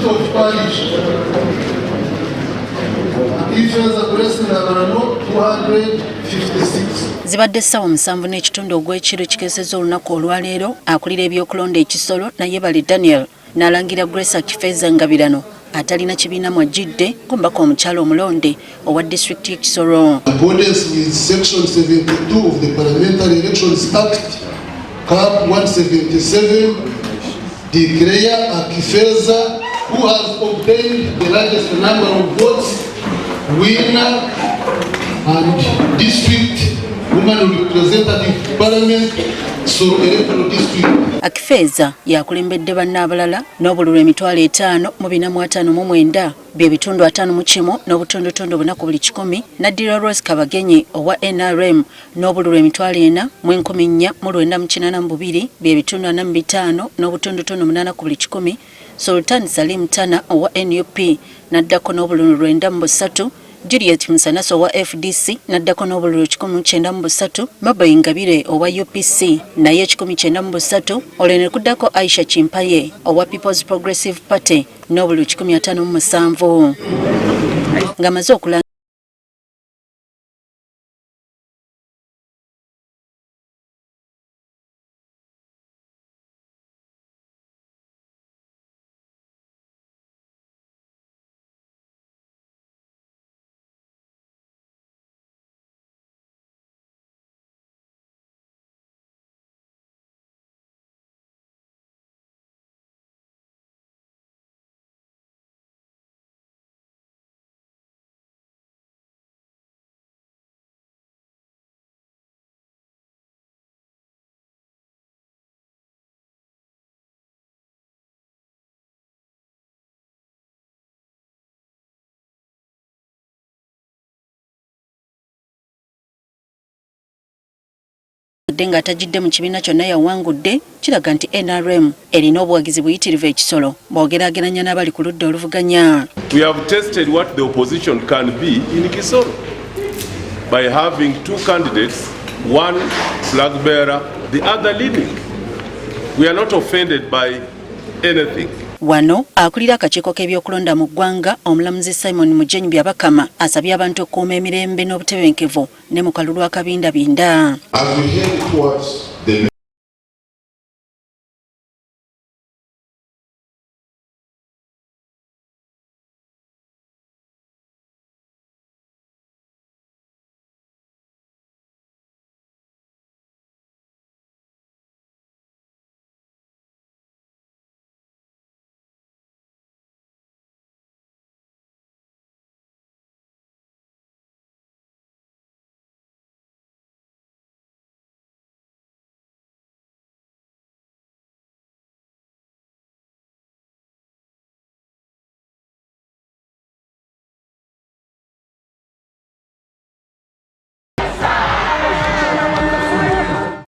seat of parish. Zibadde essawa 7 n'ekitundu ogw'ekiro kikeesezza olunaku olwaleero akulira ebyokulonda ekisolo Nayebale Daniel n'alangira Grace Akifeeza Ngabirano atalina kibiina mw'ajjidde kumbako omukyala omulonde owa disitulikiti y'e Kisoro. Accordance with section 72 of the Parliamentary Elections Act, Cap 177, declare Akifeeza, who has obtained the largest number of votes, winner and district woman representative parliament so electoral district. Akifeeza yakulembedde banne abalala n'obululu emitwalo 5,459 bye bitundu 51 n'obutondotondo 4 ku buli 100 n'addira Rose Kabagenyi owa NRM n'obululu emitwalo 4,492 bye bitundu 45 n'obutondotondo 8 ku buli 100 Sultan Salim Tana owa NUP n'addako n'obululu 93 Juliet Musanaso wa FDC n'addako n'obululu 193 Mabai Ngabire owa UPC naye 193 olene kuddako Aisha Chimpaye owa People's Progressive Party n'obululu 157 ngamaze okulanga nga atajjidde mu kibiina kyonna yawangudde kiraga nti NRM erina obuwagizi buyitirivu ekisolo boogeraageranya n'abali ku ludda oluvuganya. We have tested what the opposition can be in Kisoro by having two candidates, one flag bearer, the other leading. We are not offended by anything. Wano akulira akakiiko k'ebyokulonda mu ggwanga omulamuzi Simon Mujenyi Byabakama asabye abantu okukuuma emirembe n'obutebenkevu ne mu kalulu akabindabinda. As we head towards